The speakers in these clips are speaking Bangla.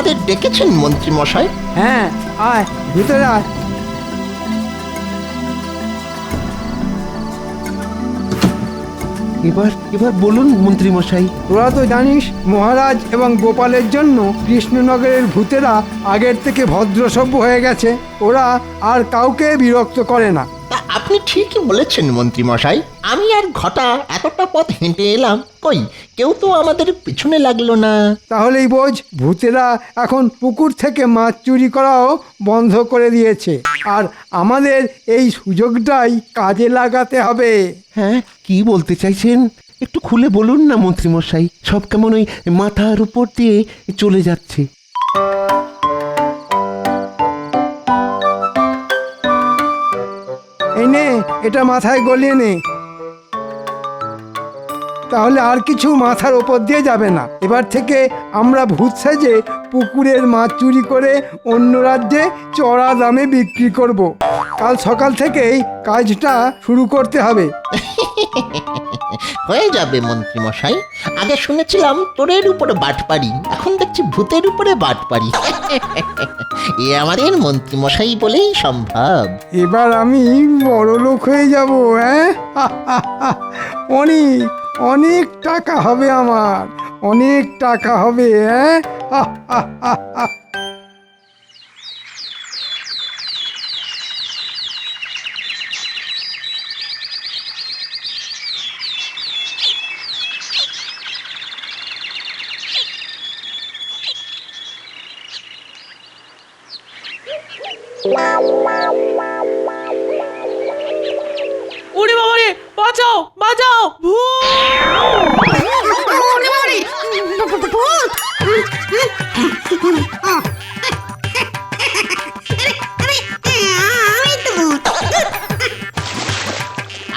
আমাদের ডেকেছেন মন্ত্রী মশাই? হ্যাঁ, আয় ভিতরে আয়। এবার এবার বলুন মন্ত্রী মশাই। তোরা তো জানিস মহারাজ এবং গোপালের জন্য কৃষ্ণনগরের ভূতেরা আগের থেকে ভদ্রসভ্য হয়ে গেছে। ওরা আর কাউকে বিরক্ত করে না। তা আপনি ঠিকই বলেছেন মন্ত্রী মশাই। আমি আর ঘটা এতটা পথ হেঁটে এলাম, কই কেউ তো আমাদের পিছনে লাগলো না। তাহলেই বোঝ ভূতেরা এখন পুকুর থেকে মাছ চুরি করাও বন্ধ করে দিয়েছে। আর আমাদের এই সুযোগটাই কাজে লাগাতে হবে। হ্যাঁ, কি বলতে চাইছেন একটু খুলে বলুন না মন্ত্রী মশাই। সব কেমন ওই মাথার উপর দিয়ে চলে যাচ্ছে। এই নে, এটা মাথায় গলিয়ে নে। তাহলে আর কিছু মাথার ওপর দিয়ে যাবে না। এবার থেকে আমরা ভূত সেজে পুকুরের মাছ চুরি করে অন্য রাজ্যে চড়া দামে বিক্রি করব। কাল সকাল থেকেই কাজটা শুরু করতে হবে। হয়ে যাবে মন্ত্রী মশাই। আগে শুনেছিলাম তোরের উপরে বাটপাড়ি, এখন দেখছি ভূতের উপরে বাটপাড়ি। এ আমাদের মন্ত্রী মশাই বলেই সম্ভব। এবার আমি বড় লোক হয়ে যাব। হ্যাঁ, অনেক অনেক টাকা হবে আমার, অনেক টাকা হবে। হ্যাঁ, ওরে বাবা রে, বাঁচাও বাঁচাও,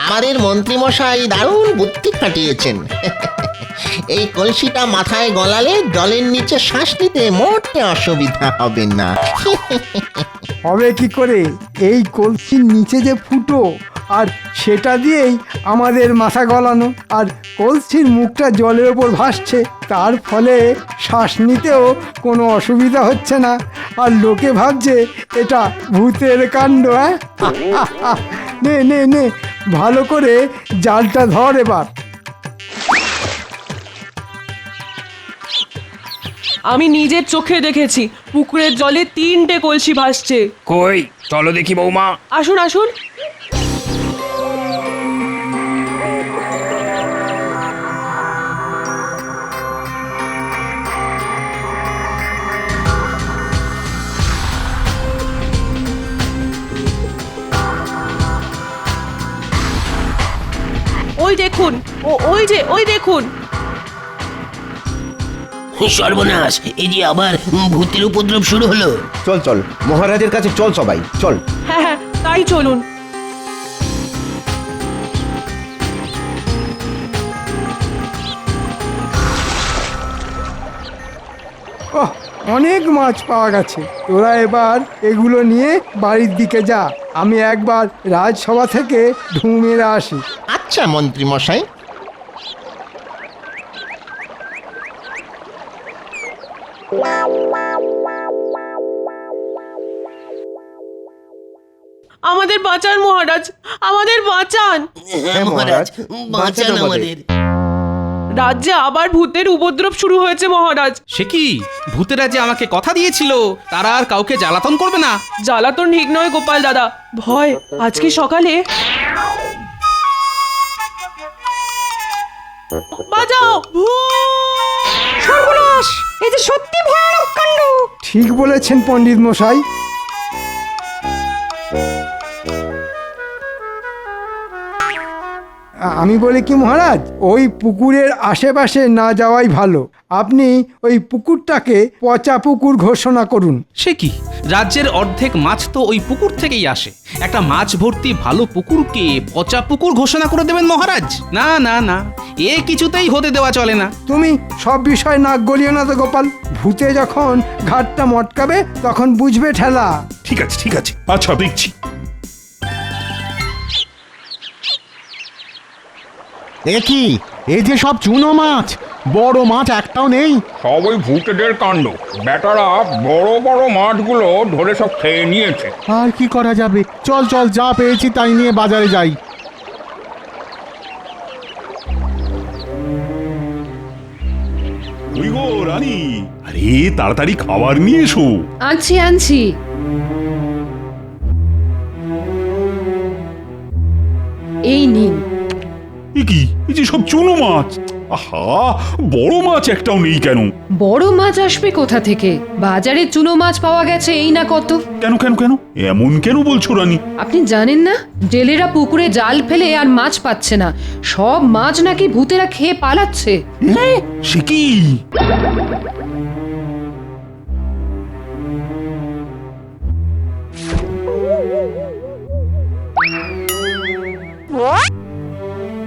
আমাদের মন্ত্রী মশাই দারুণ বুদ্ধি খাটিয়েছেন। এই কলসিটা মাথায় গলালে জলের নিচে শ্বাস নিতে মোটে অসুবিধা হবে না। হবে কি করে? এই কলসির নিচে যে ফুটো, আর সেটা দিয়েই আমাদের মাথা গলানো, আর কলসির মুখটা জলের ওপর ভাসছে, তার ফলে শ্বাস নিতেও কোনো অসুবিধা হচ্ছে না। আর লোকে ভাবছে এটা ভূতের কাণ্ড। হ্যাঁ, নে নে নে, ভালো করে জালটা ধর এবার। আমি নিজের চোখে দেখেছি পুকুরের জলে 3টে কলসি ভাসছে। কই চলো দেখি বৌমা। আসুন আসুন। ওই দেখুন, ওই দেখুন। সর্বনাশ, এই যে আবার ভূতের উপদ্রব শুরু হলো। চল চল মহারাজের কাছে চল, সবাই চল। হ্যাঁ হ্যাঁ, তাই চলুন। ওহ, অনেক মাছ পাওয়া গেছে। তোরা এবার এগুলো নিয়ে বাড়ির দিকে যা। আমি একবার রাজসভা থেকে ঢু মেরে আসি। আচ্ছা মন্ত্রী মশাই। আমাদের বাঁচান মহারাজ, আমাদের বাঁচান। হ্যাঁ মহারাজ, বাঁচান আমাদের। রাজ্যে আবার ভূতের উপদ্রব শুরু হয়েছে মহারাজ। সে কি, ভূতেরা যে আমাকে কথা দিয়েছিল তারা আর কাউকে জ্বালাতন করবে না। জ্বালাতন ঠিক নয় গোপাল দাদা, ভয়। আজকে সকালে বাঁচাও, সর্বনাশ, এই যে সত্যি ভয়ানক কাণ্ড। ঠিক বলেছেন পণ্ডিত মশাই। আমি বলি কি মহারাজ, ওই পুকুরের আশেপাশে না যাওয়াই ভালো। আপনি ওই পুকুরটাকে পচা পুকুর ঘোষণা করুন। সে কি, রাজ্যের অর্ধেক মাছ তো ওই পুকুর থেকেই আসে। একটা মাছ ভর্তি ভালো পুকুরকে পচা পুকুর ঘোষণা করে দেবেন মহারাজ? না না না, এ কিছুতেই হতে দেওয়া চলে না। তুমি সব বিষয় নাক গলিও না তো গোপাল। ভূতে যখন ঘাটটা মটকাবে তখন বুঝবে ঠেলা। ঠিক আছে ঠিক আছে, আচ্ছা দেখছি। এ কি, এই যে সব চুনো মাছ, বড় মাছ একটাও নেই। সব ওই ভূতেদের কাণ্ড। বেটারা বড় বড় মাছগুলো ধরে সব খেয়ে নিয়েছে। আর কি করা যাবে, চল চল, যা পেয়েছি তাই নিয়ে বাজারে যাই। ওই গো রানী, আরে তাড়াতাড়ি খাবার নিয়ে এসো। আনছি আনছি। এই নিন। এ কি, এই যে সব চুনো মাছ! আহা, বড় মাছ একটাও নেই কেন? বড় মাছ আসবে কোথা থেকে? বাজারে চুনো মাছ পাওয়া গেছে এই না কত। কেন কেন কেন এমন কেন বলছো রানী? আপনি জানেন না, জেলেরা পুকুরে জাল ফেলে আর মাছ পাচ্ছে না, সব মাছ নাকি ভূতেরা খেয়ে পালাচ্ছে। সে কি?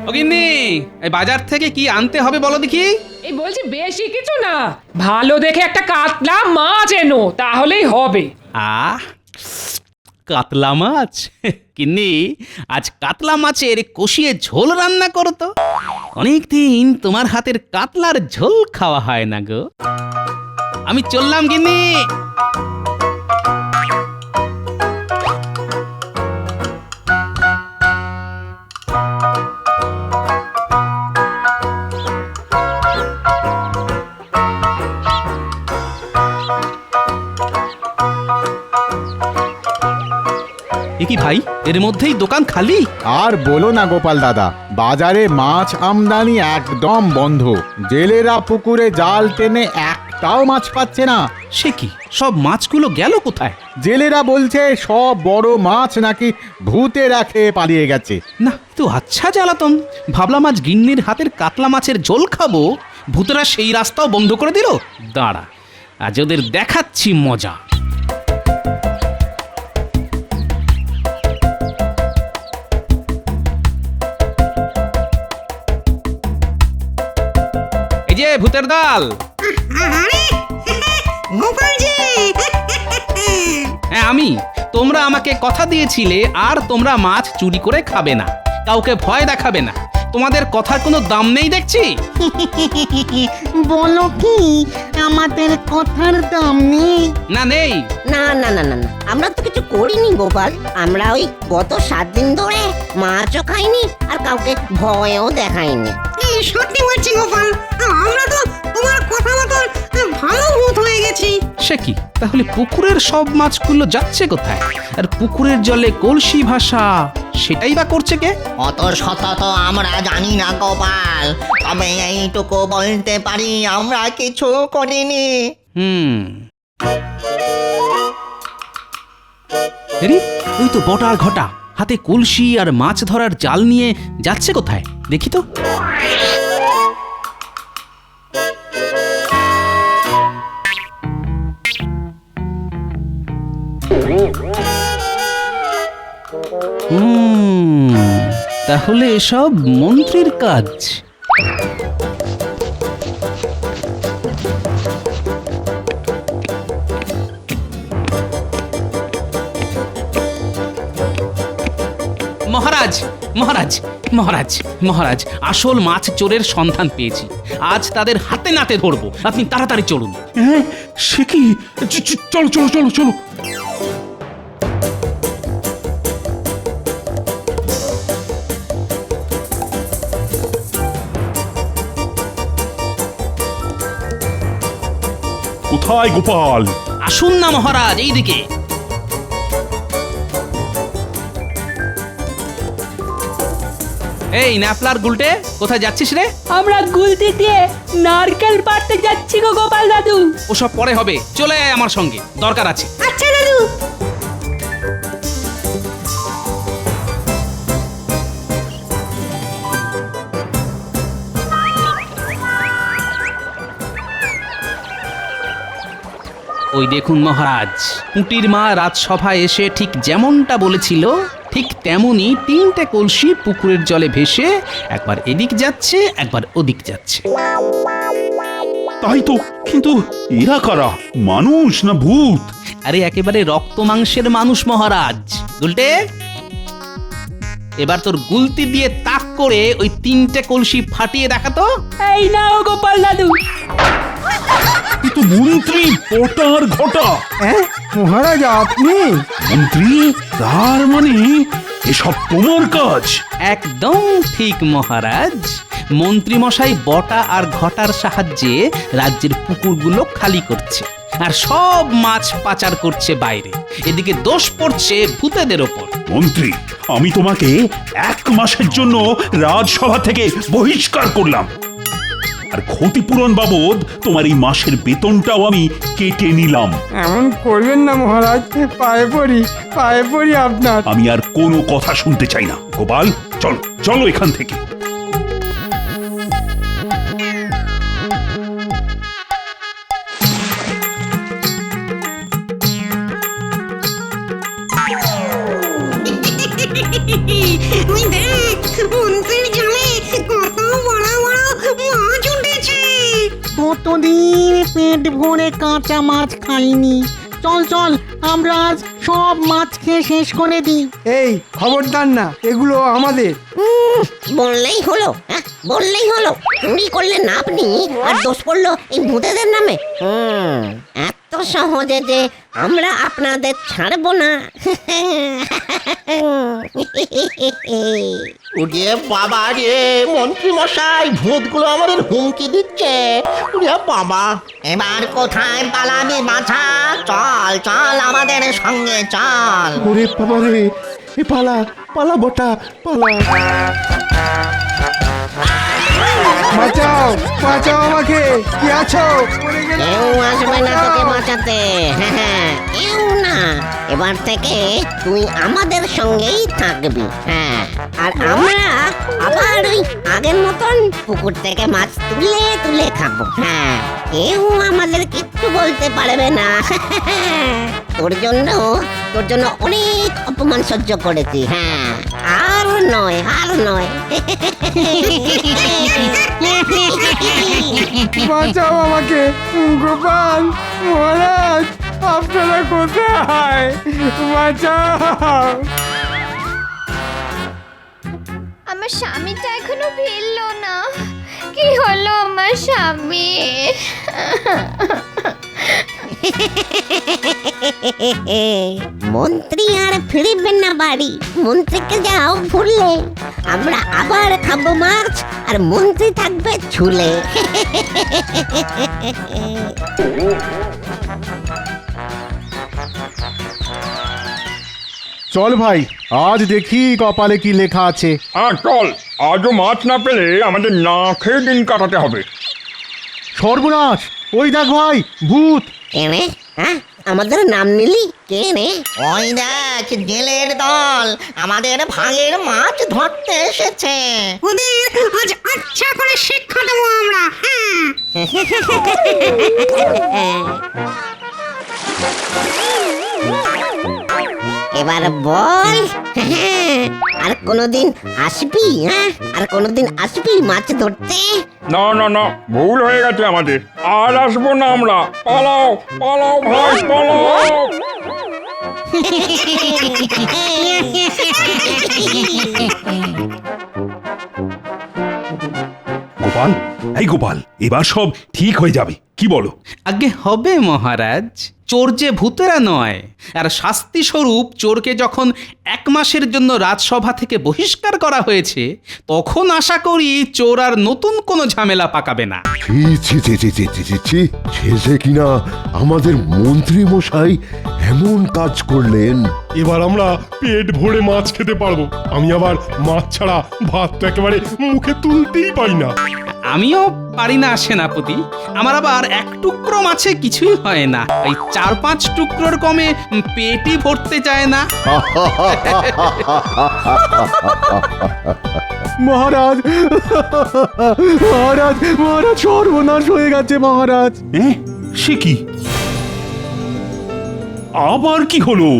ও গিন্নি, এই বাজার থেকে কি আনতে হবে বলো দেখি। এই বলছি বেশি কিছু না, ভালো দেখে একটা কাতলা মাছ এনো, তাহলেই হবে। আহ, কাতলা মাছ? গিন্নি, আজ কাতলা মাছের কষিয়ে ঝোল রান্না করো তো। অনেকদিন তোমার হাতের কাতলার ঝোল খাওয়া হয় না গো। আমি চললাম গিন্নি। কি ভাই, এর মধ্যেই দোকান খালি? আর বলো না গোপাল দাদা, বাজারে মাছ আমদানি একদম বন্ধ। জেলেরা পুকুরে জাল টেনে একটাও মাছ পাচ্ছে না। সে কি, সব মাছগুলো গেল কোথায়? জেলেরা বলছে সব বড় মাছ নাকি ভূতেরা খেয়ে পালিয়ে গেছে। না, তো আচ্ছা জ্বালাতন। ভাবলাম আজ গিন্নির হাতের কাতলা মাছের ঝোল খাবো, ভূতেরা সেই রাস্তাও বন্ধ করে দিল। দাঁড়া, আজ ওদের দেখাচ্ছি মজা। এই যে ভূতের দল। হ্যাঁ আমি। তোমরা আমাকে কথা দিয়েছিলে আর তোমরা মাছ চুরি করে খাবে না, কাউকে ভয় দেখাবে না। তোমাদের কথার কোনো দাম নেই দেখছি। বলো কি আমাদের কথার দাম নেই? না নেই। না না না না না, আমরা তো কিছু করিনি গোপাল। আমরা ওই গত 7 দিন ধরে মাছও খাইনি আর কাউকে ভয়ও দেখাইনি। সত্যি বলছি গোপাল, আমরা তো তোমার কথা মতো ভালো ভূত হয়ে গেছি। সে কি, তাহলে পুকুরের সব মাছগুলো যাচ্ছে কোথায়? আর পুকুরের জলে কলসি ভাষা, সেটাই বা করছে কে? অত শত তো আমরা জানি না গোপাল, তবে এইটুকু বলতে পারি আমরা কিছু করিনি। আরে, ওই তো বটার ঘটা, হাতে কলসি আর মাছ ধরার জাল নিয়ে যাচ্ছে কোথায় দেখি তো। তাহলে এসব মন্ত্রীর কাজ। মহারাজ মহারাজ মহারাজ মহারাজ, আসল মাছ চোরের সন্ধান পেয়েছি। আজ তাদের হাতে নাতে ধরবো, আপনি তাড়াতাড়ি চলুন। হ্যাঁ, সে কি? চলো চলো চলো চলো। কোথায় গোপাল? আসুন না মহারাজ, এইদিকে। এই ন্যাপলার গুলটে, কোথায় যাচ্ছিস রে? আমরা গুলতি দিয়ে নারকেল পাড়তে যাচ্ছি গো গোপাল দাদু। ওসব পরে হবে, চলে আয় আমার সঙ্গে, দরকার আছে। আচ্ছা দাদু। ওই দেখুন মহারাজ, পুঁটির মা রাজসভায় এসে ঠিক যেমনটা বলেছিল ঠিক তেমনি 3টে কলসি পুকুরের জলে ভেসে একবার এদিক যাচ্ছে একবার ওদিক যাচ্ছে। তাই তো, কিন্তু এরা কারা? মানুষ না ভূত? আরে একেবারে রক্ত মাংসের মানুষ মহারাজ। গুলটে, এবার তোর গুলতি দিয়ে তাক করে ওই 3টে কলসি ফাটিয়ে দেখাতো। এই নাও গোপাল দাদু। কিন্তু মন্ত্রী পটার ঘটা হ্যাঁ মহারাজ আপনি? মন্ত্রী তার মানে এসব তোমার কাজ? একদম ঠিক মহারাজ। মন্ত্রী মশাই বটা আর ঘটার সাহায্যে রাজ্যের পুকুরগুলো খালি করছে আর সব মাছ পাচার করছে বাইরে। এদিকে দোষ পড়ছে ভূতেদের ওপর। মন্ত্রী, আমি তোমাকে 1 মাসের জন্য রাজসভা থেকে বহিষ্কার করলাম, আর ক্ষতিপূরণ বাবদ তোমার এই মাসের বেতনটাও আমি কেটে নিলাম। এমন করবেন না মহারাজ, পায়ে পড়ি আপনার। আমি আর কোনো কথা শুনতে চাই না। গোপাল, চলো চলো এখান থেকে। ওই দেখ, মন্ত্রীর জালে কত বড় বড় মাছ উঠেছে। কতদিন পেট ভরে কাঁচা মাছ খাইনি। চল চল, আমরা আজ সব মাছ খেয়ে শেষ করে দিই। এই খবরদার না, এগুলো আমাদের। বললেই হলো, হ্যাঁ বললেই হলো। চুরি করলেন আপনি আর দোষ পড়লো এই ভূতেদের নামে। এত সহজে যে আমরা আপনাদের ছাড়বো না। উড়িয়ে বাবা রে, মন্ত্রী মশাই ভূতগুলো আমাদের হুমকি দিচ্ছে। উড়িয়ে বাবা, এবার কোথায় পালাবি বাছা? চল চল আমাদের সঙ্গে চল। ওরে বাবা রে, এ পালা পালা বটা পালা। বাঁচাও বাঁচাও আমাকে, কি আছো? কেউ আসবে না তোকে বাঁচাতে। হ্যাঁ, কেউ না। এবার থেকে তুই আমাদের সঙ্গেই থাকবি। হ্যাঁ, আর আমরা আবার ওই আগের মতন পুকুর থেকে মাছ তুলে তুলে খাবো। হ্যাঁ, কেউ আমাদের কিচ্ছু বলতে পারবে না। তোর জন্য অনেক অপমান সহ্য করেছি। হ্যাঁ, আর নয় আর নয়। বাঁচাও আমাকে, গোপাল মহারাজ আপনারা কোথায়? বাঁচাও। আমার স্বামীটা এখনো ফিরলো না। কি হলো আমার স্বামী? মন্ত্রী আর ফিরবেন না বাড়ি। মন্ত্রীকে যাও ভুললে। আমরা আবার খাবো মাছ আর মন্ত্রী থাকবে ঝুলে। চল ভাই, আজ দেখি কপালে কি লেখা আছে। হ্যাঁ চল, আজও মাছ না পেলে আমাদের না খেয়ে দিন কাটাতে হবে। সর্বনাশ, ওই দেখ ভাই, ভূত। কেনে? হ্যাঁ, আমাদের নাম নিলি? কেনে? ওই দেখ জেলের দল আমাদের ভাগের মাছ ধরতে এসেছে। ওদের আজ আচ্ছা করে শিক্ষা দেবো আমরা। এবার বল, আর কোনদিন আসবি? হ্যাঁ, আর কোনদিন আসবি মাছ ধরতে? না না না, ভুল হয়ে গেছে আমাদের। আর আসবো না আমরা। পালাও পালাও ভাই, পালাও। গোপাল, এই গোপাল, এবার সব ঠিক হয়ে যাবে, কি বলো? আগে হবে মহারাজ। চোর যে ভূতেরা নয়, আর শাস্তি স্বরূপ চোরকে যখন 1 মাসের জন্য রাজসভা থেকে বহিষ্কার করা হয়েছে, তখন আশা করি চোর আর নতুন কোনো ঝামেলা পাকাবে না। শেষে কিনা আমাদের মন্ত্রী মশাই এমন কাজ করলেন। এবার আমরা পেট ভরে মাছ খেতে পারবো। আমি আবার মাছ ছাড়া ভাত তো একেবারে মুখে তুলতেই পারি না। আমিও পারি না সেনাপতি। আমার আবার 1 টুকরো মাছে কিছুই হয় না। এই 4-5 টুকরোর কমে পেটই ভরতে চায় না। মহারাজ মহারাজ মহারাজ, সর্বনাশ হয়ে গেছে মহারাজ। সে কি? আবার কি হলো?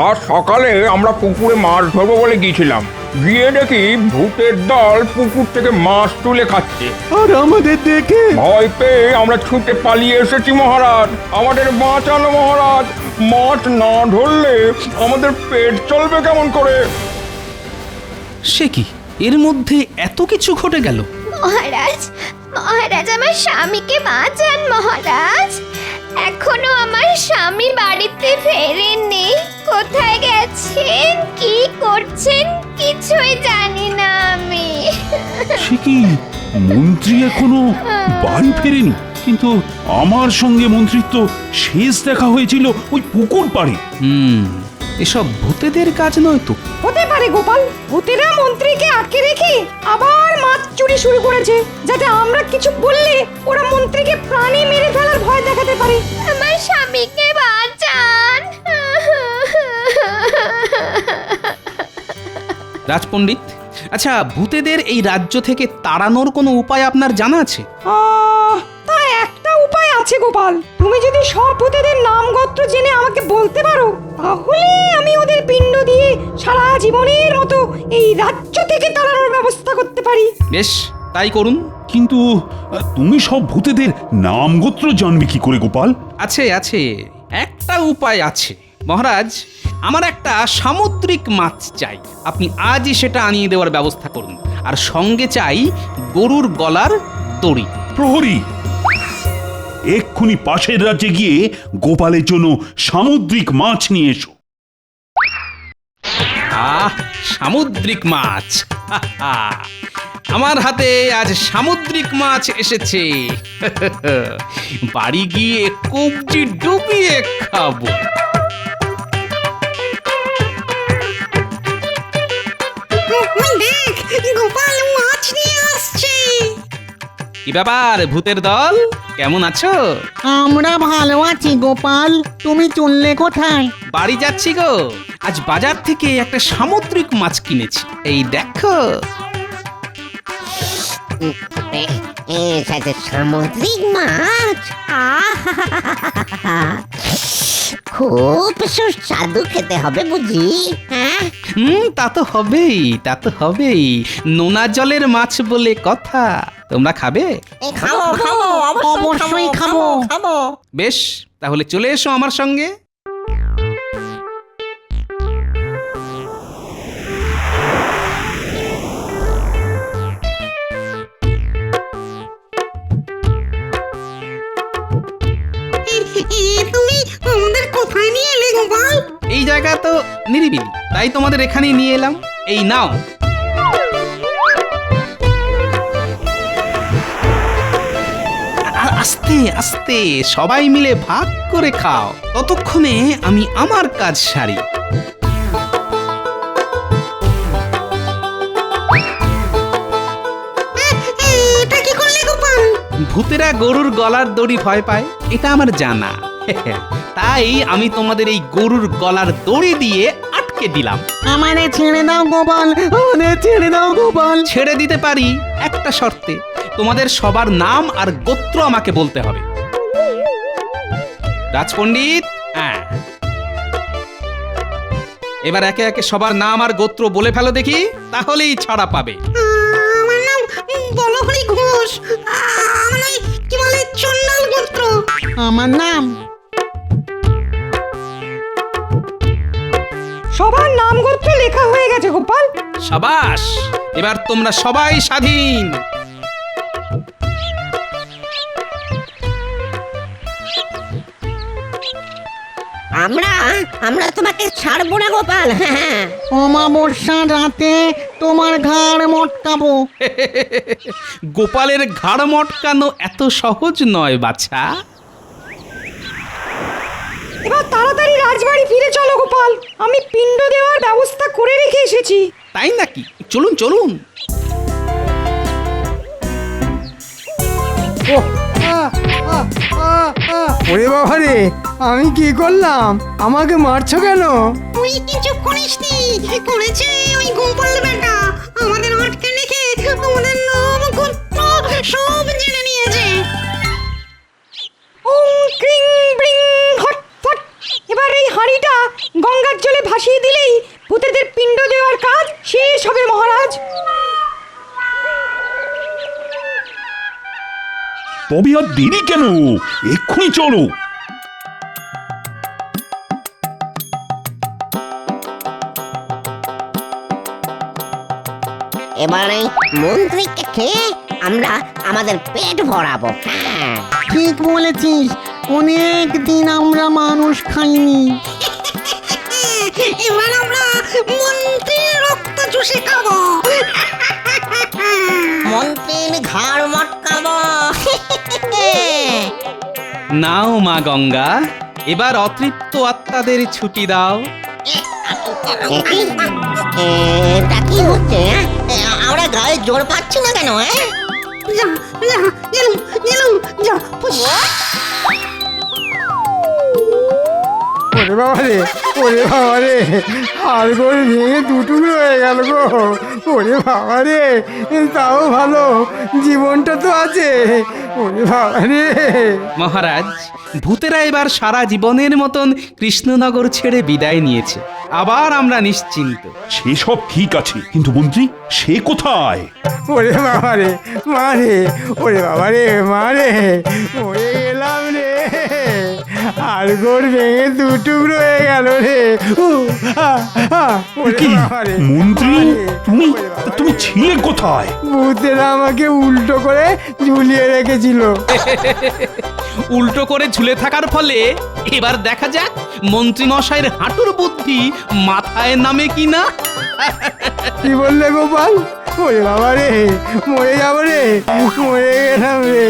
আজ সকালে আমরা পুকুরে মাছ ধরবো বলে গিয়েছিলাম, গিয়ে দেখি ভূতের দল পুকুর থেকে মাছ তুলে খাচ্ছে। আর আমাদের দেখে ভয় পেয়ে আমরা ছুটে পালিয়ে এসেছি মহারাজ। আমাদের বাঁচানো মহারাজ। মাছ না ধরলে আমাদের পেট চলবে কেমন করে? সে কি, এর মধ্যে এত কিছু ঘটে গেল? মহারাজ, মহারাজ আমার স্বামীকে বাঁচান মহারাজ। এখনো আমার স্বামী বাড়িতে ফেরেননি। কোথায় গেছেন, কি করছেন কিছুই জানি না আমি। সে কি, মন্ত্রী এখনো বাড়ি ফেরেনি? কিন্তু আমার সঙ্গে মন্ত্রীর তো শেষ দেখা হয়েছিল ওই পুকুর পাড়ে। এসব ভূতেদের কাজ নয় তো? হতে পারে গোপাল, ভূতেরা মন্ত্রীকে আটকে রেখে আবার মাছ চুরি শুরু করেছে, যাতে আমরা কিছু বললে ওরা মন্ত্রীকে প্রাণে মেরে ফেলার ভয় দেখাতে পারে। আমার স্বামীকে বাঁচান। রাজপণ্ডিত, আচ্ছা ভূতেদের এই রাজ্য থেকে তাড়ানোর কোনো উপায় আপনার জানা আছে? তা একটা উপায় আছে গোপাল, তুমি যদি সব ভূতেদের নাম গোত্র জেনে আমাকে বলতে পারো, তাহলে আমি ওদের পিণ্ড দিয়ে সারা জীবনের মতো এই রাজ্য থেকে তাড়ানোর ব্যবস্থা করতে পারি। বেশ, তাই করুন। কিন্তু তুমি সব ভূতেদের নাম গোত্র জানবে কি করে গোপাল? আছে আছে, একটা উপায় আছে মহারাজ। আমার একটা সামুদ্রিক মাছ চাই, আপনি আজই সেটা আনিয়ে দেওয়ার ব্যবস্থা করুন। আর সঙ্গে চাই গরুর গলার দড়ি। প্রহরী, এক্ষুনি পাশের রাজ্যে গিয়ে গোপালের জন্য সামুদ্রিক মাছ নিয়ে এসো। সামুদ্রিক মাছ! আমার হাতে আজ সামুদ্রিক মাছ এসেছে। বাড়ি গিয়ে কবজি ডুবিয়ে খাবো। দেখ, গোপাল মাছ নিয়ে আসছে। কি ব্যাপার ভূতের দল, কেমন আছো? আমরা ভালো আছি গোপাল, তুমি চললে কোথায়? বাড়ি যাচ্ছি গো। আজ বাজার থেকে একটা সামুদ্রিক মাছ কিনেছি, এই দেখো। সামুদ্রিক মাছ, খুব সুস্বাদু খেতে হবে বুঝি। হ্যাঁ, তা তো হবেই, তা তো হবেই। নোনা জলের মাছ বলে কথা। তোমরা খাবে? খাবো খাবো, অবশ্যই খাবো খাবো। বেশ, তাহলে চলে এসো আমার সঙ্গে। তুমি আমাদের কোথায় নিয়ে এলে গোপাল? এই জায়গা তো নিরিবিলি, তাই তোমাদের এখানেই নিয়ে এলাম। এই নাও। আস্তে আস্তে সবাই মিলে ভাগ করে খাও, ততক্ষণে আমি আমার কাজ সারি। এটা কি করলে গোপাল? ভূতেরা গরুর গলার দড়ি ভয় পায়, এটা আমার জানা। তাই আমি তোমাদের এই গরুর গলার দড়ি দিয়ে আটকে দিলাম। আমারে ছেড়ে দাও গোপাল, আমাদের ছেড়ে দাও গোপাল। ছেড়ে দিতে পারি একটা শর্তে, তোমাদের সবার নাম আর গোত্র আমাকে বলতে হবে। রাজপণ্ডিত, এবার একে একে সবার নাম আর গোত্র বলে ফেলো দেখি, তাহলেই ছাড়া পাবে। আমার নাম বলহরি ঘোষ। আমার কি বলে চন্ডাল গোত্র। আমার নাম। সবার নাম গোত্র লেখা হয়ে গেছে গোপাল। সাবাস, এবার তোমরা সবাই স্বাধীন। আমরা তোমাকে ছাড়বো না গোপাল। অমাবস্যার রাতে তোমার ঘাড় মটকাবো। গোপালের ঘাড় মটকানো এত সহজ নয় বাছা। এবার তাড়াতাড়ি রাজবাড়ি ফিরে চলো গোপাল, আমি পিণ্ড দেওয়ার ব্যবস্থা করে রেখে এসেছি। তাই নাকি? চলুন চলুন। ওরে বাবা রে, আমি কি করলাম? আমাকে মারছো কেন? তুই কিছু করিসনি, করেছে ওই গোপাল বেটা। আমাদের আটকে রেখে আমাদের নাম গোত্র সব জেনে নিয়েছে। এবার এই হাঁড়িটা গঙ্গার জলে ভাসিয়ে দিলেই ভূতেদের পিণ্ড দেওয়ার কাজ শেষ হবে মহারাজ। তবে আর দেরি কেন, এক্ষুনি চলো। এবার এই মন্ত্রীকে খেয়ে আমরা আমাদের পেট ভরাবো। হ্যাঁ ঠিক বলেছিস, অনেক দিন আমরা মানুষ খাইনি। এবার আমরা মন্ত্রীর রক্ত চুষে খাবো, মন্ত্রীর ঘাড় মটকাবো। নাও মা গঙ্গা, এবার অতৃপ্ত আত্মাদের ছুটি দাও। এটা কি হচ্ছে? আমরা গায়ে জোর পাচ্ছি না কেন? ওরে বাবা রে, ওরে বাবা রে, হাড়গোড় ভেঙে দুটুকরো হয়ে গেল গো। ওরে বাবা রে, তাও ভালো জীবনটা তো আছে। ওরে বাবা রে। মহারাজ, ভূতেরা এবার সারা জীবনের মতন কৃষ্ণনগর ছেড়ে বিদায় নিয়েছে। আবার আমরা নিশ্চিন্ত। সেসব ঠিক আছে, কিন্তু মন্ত্রী সে কোথায়? ওরে বাবা রে, মা রে, ওরে বাবা রে, মা রে, ওরে গেলাম রে, হাড়গোড় ভেঙে দুটুকরো হয়ে গেল রে। ওরে কি বাবা রে, মন্ত্রী, মা রে, তুমি ওরে বাবা রে। তুমি ছিলে কোথায়? ভূতেরা আমাকে উল্টো করে ঝুলিয়ে রেখেছিল। উল্টো করে ঝুলে থাকার ফলে এবার দেখা যাক মন্ত্রী মশাইয়ের হাঁটুর বুদ্ধি মাথায় নামে কিনা। কি বললে গোপাল? ওরে বাবা রে, মরে যাবো রে, মরে গেলাম রে।